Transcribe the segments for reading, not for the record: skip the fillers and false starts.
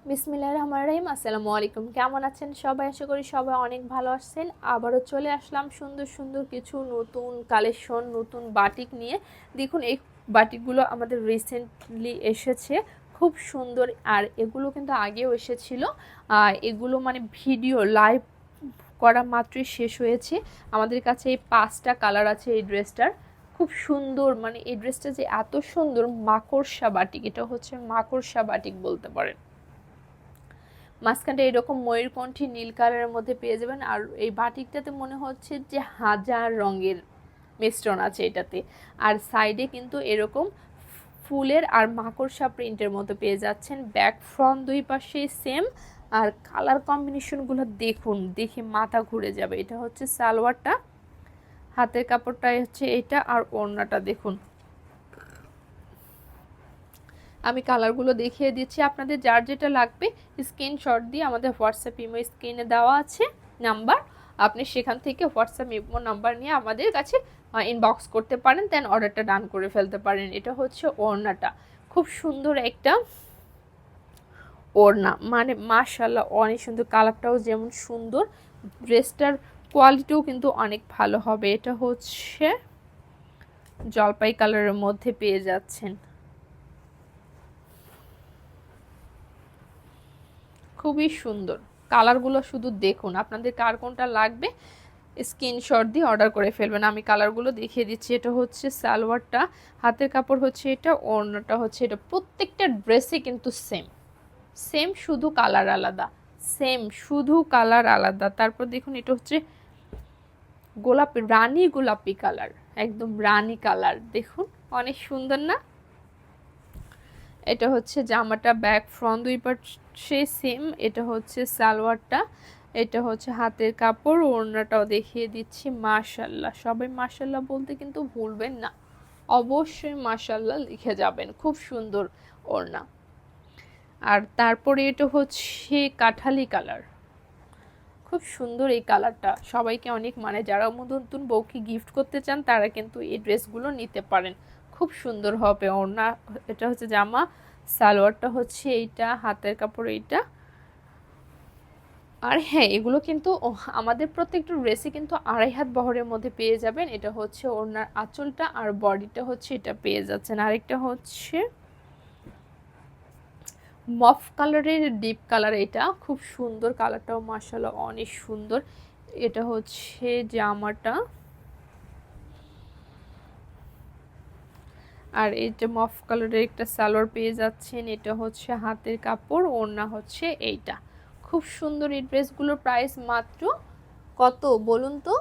বিসমিল্লাহির রহমানির রহিম। আসসালামু আলাইকুম। কেমন আছেন সবাই? আশা করি সবাই অনেক ভালো আছেন। আবারও চলে আসলাম সুন্দর সুন্দর কিছু নতুন কালেকশন, নতুন বাটিক নিয়ে। দেখুন এই বাটিকগুলো আমাদের রিসেন্টলি এসেছে, খুব সুন্দর। আর এগুলো কিন্তু আগেও এসেছিল। এগুলো মানে ভিডিও লাইভ করা মাত্রই শেষ হয়েছে। আমাদের কাছে এই 5টা কালার আছে এই ড্রেসটার। খুব সুন্দর, মানে এই ড্রেসটা যে এত সুন্দর, মাকড়সা বাটিক, এটা হচ্ছে মাকড়সা বাটিক বলতে পারেন। মাঝখানটা এরকম ময়ূরকণ্ঠী নীল কালারের মধ্যে পেয়ে যাবেন। আর এই বাটিকটাতে মনে হচ্ছে যে হাজার রঙের মিশ্রণ আছে এটাতে। আর সাইডে কিন্তু এরকম ফুলের আর মাকড়সা প্রিন্টের মতো পেয়ে যাচ্ছেন। ব্যাক ফ্রন্ট দুই পাশেই সেম। আর কালার কম্বিনেশনগুলো দেখুন, দেখে মাথা ঘুরে যাবে। এটা হচ্ছে সালোয়ারটা, হাতের কাপড়টাই হচ্ছে এটা, আর ওড়নাটা দেখুন। আমি কালারগুলো দেখিয়ে দিচ্ছি, আপনাদের যার যেটা লাগবে স্ক্রিনশট দিয়ে আমাদের হোয়াটসঅ্যাপ ইমো স্ক্রিনে দেওয়া আছে নাম্বার, আপনি সেখান থেকে হোয়াটসঅ্যাপ ইমো নাম্বার নিয়ে আমাদের কাছে ইনবক্স করতে পারেন, দেন অর্ডারটা ডান করে ফেলতে পারেন। এটা হচ্ছে ওড়নাটা, খুব সুন্দর একটা ওড়না, মানে মাশাআল্লাহ অনেক সুন্দর। কালারটাও যেমন সুন্দর, ড্রেসটার কোয়ালিটিও কিন্তু অনেক ভালো হবে। এটা হচ্ছে জলপাই কালারের মধ্যে পেয়ে যাচ্ছেন, খুবই সুন্দর। কালারগুলো শুধু দেখুন, আপনাদের কার কোনটা লাগবে স্ক্রিনশট দিয়ে অর্ডার করে ফেলবেন। আমি কালারগুলো দেখিয়ে দিচ্ছি। এটা হচ্ছে সালোয়ারটা, হাতের কাপড় হচ্ছে এটা, ওড়নাটা হচ্ছে এটা। প্রত্যেকটা ড্রেসে কিন্তু সেম সেম, শুধু কালার আলাদা। সেম, শুধু কালার আলাদা। তারপর দেখুন এটা হচ্ছে গোলাপি, রানী গোলাপি কালার, একদম রানী কালার। দেখুন অনেক সুন্দর না? এটা হচ্ছে জামাটা, ব্যাক ফ্রন্ট দুই পাশে সেম। এটা হচ্ছে সালোয়ারটা, এটা হচ্ছে হাতের কাপড়। ওড়নাটাও দেখিয়ে দিচ্ছি। মাশাল্লাহ, সবাই মাশাল্লাহ বলতে কিন্তু ভুলবেন না, অবশ্যই মাশাল্লাহ লিখে যাবেন। খুব সুন্দর ওড়না। আর তারপরে এটা হচ্ছে কাঠালি কালার, খুব সুন্দর এই কালারটা, সবাইকে অনেক, মানে যারা নতুন বউকে গিফট করতে চান তারা কিন্তু এই ড্রেসগুলো নিতে পারেন, খুব সুন্দর হবে। ওড়না, এটা হচ্ছে জামা, সালোয়ারটা হচ্ছে এইটা, হাতের কাপড় এইটা। আর হ্যাঁ, এগুলো কিন্তু আমাদের প্রত্যেকটা ড্রেসে কিন্তু 2.5 হাত বহরের মধ্যে পেয়ে যাবেন। এটা হচ্ছে ওড়নার আঁচলটা, আর বডিটা হচ্ছে এটা পেয়ে যাচ্ছেন। আরেকটা হচ্ছে মফ কালারের ডিপ কালার, এটা খুব সুন্দর। কালারটাও মাশাআল্লাহ অনেক সুন্দর। এটা হচ্ছে জামাটা, আর এটা মফ কালারের একটা সালোয়ার পেয়ে যাচ্ছেন। এটা হচ্ছে হাতের কাপড়, ওড়না হচ্ছে এইটা। খুব সুন্দর এই ড্রেসগুলোর প্রাইস মাত্র কত বলুন তো?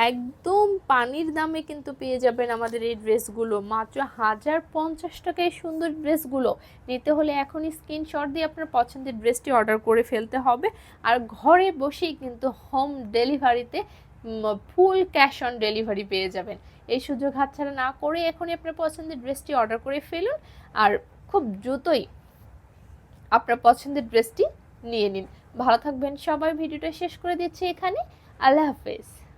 একদম পানির দামে কিন্তু পেয়ে যাবেন আমাদের এই ড্রেসগুলো, মাত্র 1050 টাকায়। সুন্দর ড্রেসগুলো নিতে হলে এখনই স্ক্রিনশট দিয়ে আপনার পছন্দের ড্রেসটি অর্ডার করে ফেলতে হবে। আর ঘরে বসেই কিন্তু হোম ডেলিভারিতে ফুল ক্যাশ অন ডেলিভারি পেয়ে যাবেন। এই সুযোগ হাতছাড়া না করে এখনই আপনার পছন্দের ড্রেসটি অর্ডার করে ফেলুন, আর খুব দ্রুতই আপনার পছন্দের ড্রেসটি নিয়ে নিন। ভালো থাকবেন সবাই। ভিডিওটা শেষ করে দিচ্ছি এখানে। আল্লাহ হাফেজ।